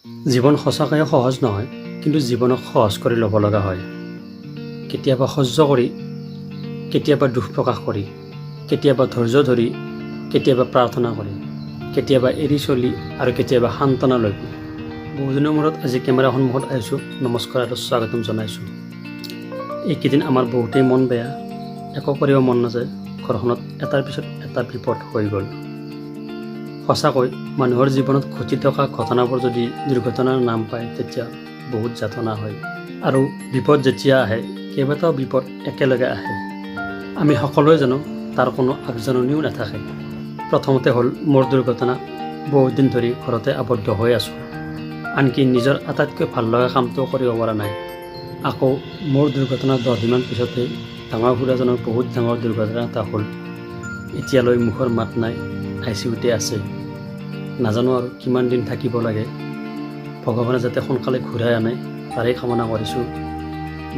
জীৱন সঁচাকৈয়ে সহজ নহয়, কিন্তু জীৱনক সহজ কৰি ল'ব লগা হয়। কেতিয়াবা সহ্য কৰি, কেতিয়াবা দুখ প্ৰকাশ কৰি, কেতিয়াবা ধৈৰ্য ধৰি, কেতিয়াবা প্ৰাৰ্থনা কৰি, কেতিয়াবা এৰি চলি আৰু কেতিয়াবা সান্তনা লৈ। বহুদিনৰ মূৰত আজি কেমেৰাৰ সন্মুখত আহিছোঁ। নমস্কাৰ আৰু স্বাগতম জনাইছোঁ। এইকেইদিন আমাৰ বহুতেই মন বেয়া, একো কৰিব মন নাযায়। ঘৰখনত এটাৰ পিছত এটা বিপদ হৈ গ'ল। সঁচাকৈ মানুহৰ জীৱনত ঘটি থকা ঘটনাবোৰ যদি দুৰ্ঘটনাৰ নাম পায়, তেতিয়া বহুত যাতনা হয়। আৰু বিপদ যেতিয়া আহে, কেইবাটাও বিপদ একেলগে আহে। আমি সকলোৱে জানো তাৰ কোনো আগজাননীও নাথাকে। প্ৰথমতে হ'ল মোৰ দুৰ্ঘটনা। বহুত দিন ধৰি ঘৰতে আবদ্ধ হৈ আছোঁ, আনকি নিজৰ আটাইতকৈ ভাল লগা কামটোও কৰিব পৰা নাই। আকৌ মোৰ দুৰ্ঘটনাৰ 10 দিনমান পিছতে ডাঙৰ খুৰাজনৰ বহুত ডাঙৰ দুৰ্ঘটনা এটা হ'ল। এতিয়ালৈ মুখৰ মাত নাই, ICUতে আছে। নাজানো আৰু কিমান দিন থাকিব লাগে। ভগৱানে যাতে সোনকালে ঘূৰাই আনে, তাৰেই কামনা কৰিছোঁ।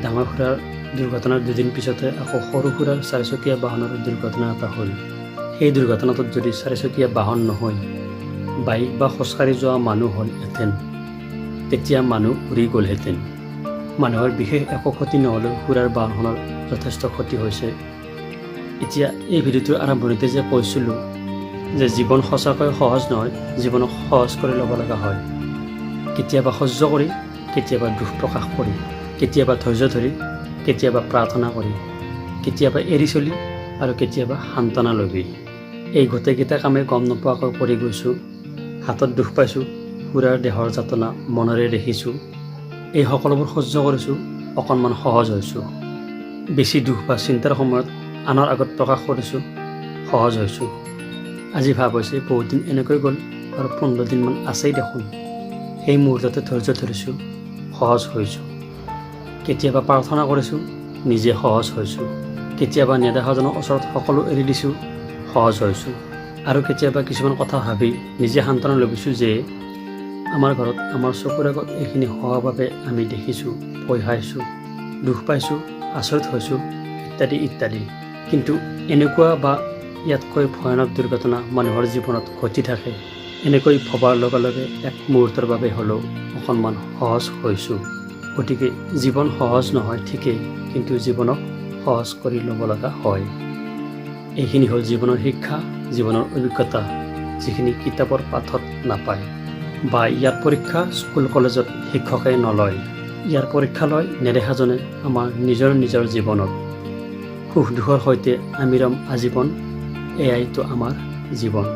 ডাঙৰ খুৰাৰ দুৰ্ঘটনাৰ 2 দিন পিছতে আকৌ সৰু খুৰাৰ 4চকীয়া বাহনৰ দুৰ্ঘটনা এটা হ'ল। সেই দুৰ্ঘটনাটোত যদি 4চকীয়া বাহন নহয়, বাইক বা খোজকাঢ়ি যোৱা মানুহ হ'লহেঁতেন, তেতিয়া মানুহ উৰি গ'লহেঁতেন। মানুহৰ বিশেষ একো ক্ষতি নহ'লেও খুৰাৰ বাহনখনৰ যথেষ্ট ক্ষতি হৈছে। এতিয়া এই ভিডিঅ'টোৰ আৰম্ভণিতে যে কৈছিলোঁ যে জীৱন সঁচাকৈ সহজ নহয়, জীৱনক সহজ কৰি ল'ব লগা হয়। কেতিয়াবা সহ্য কৰি, কেতিয়াবা দুখ প্ৰকাশ কৰি, কেতিয়াবা ধৈৰ্য ধৰি, কেতিয়াবা প্ৰাৰ্থনা কৰি, কেতিয়াবা এৰি চলি আৰু কেতিয়াবা সান্তনা ল'বি। এই গোটেইকেইটা কামেই গম নোপোৱাকৈ কৰি গৈছোঁ। হাতত দুখ পাইছোঁ, খুৰাৰ দেহৰ যাতনা মনেৰে দেখিছোঁ। এই সকলোবোৰ সহ্য কৰিছোঁ, অকণমান সহজ হৈছোঁ। বেছি দুখ বা চিন্তাৰ সময়ত আনৰ আগত প্ৰকাশ কৰিছোঁ, সহজ হৈছোঁ। আজি ভাব হৈছে বহুত দিন এনেকৈ গ'ল আৰু 15 দিনমান আছেই দেখোন। সেই মুহূৰ্ততে ধৈৰ্য ধৰিছোঁ, সহজ হৈছোঁ। কেতিয়াবা প্ৰাৰ্থনা কৰিছোঁ, নিজে সহজ হৈছোঁ। কেতিয়াবা নেদেখাজনৰ ওচৰত সকলো এৰি দিছোঁ, সহজ হৈছোঁ। আৰু কেতিয়াবা কিছুমান কথা ভাবি নিজে সান্তনা লভিছোঁ যে আমাৰ ঘৰত আমাৰ চকুৰ আগত এইখিনি হোৱাৰ বাবে আমি দেখিছোঁ, ভয় খাইছোঁ, দুখ পাইছোঁ, আচৰিত হৈছোঁ, ইত্যাদি ইত্যাদি। কিন্তু এনেকুৱা বা ইয়াতকৈ ভয়ানক দুৰ্ঘটনা মানুহৰ জীৱনত ঘটি থাকে। এনেকৈ ভবাৰ লগে লগে এক মুহূৰ্তৰ বাবে হ'লেও অকণমান সহজ হৈছোঁ। গতিকে জীৱন সহজ নহয় ঠিকেই, কিন্তু জীৱনক সহজ কৰি ল'ব লগা হয়। এইখিনি হ'ল জীৱনৰ শিক্ষা, জীৱনৰ অভিজ্ঞতা, যিখিনি কিতাপৰ পাঠত নাপায়, বা ইয়াৰ পৰীক্ষা স্কুল কলেজত শিক্ষকে নলয়। ইয়াৰ পৰীক্ষা লয় নেদেখাজনে আমাৰ নিজৰ জীৱনত। সুখ দুখৰ সৈতে আমি ৰম আজীৱন, এয়াইতো আমাৰ জীৱন।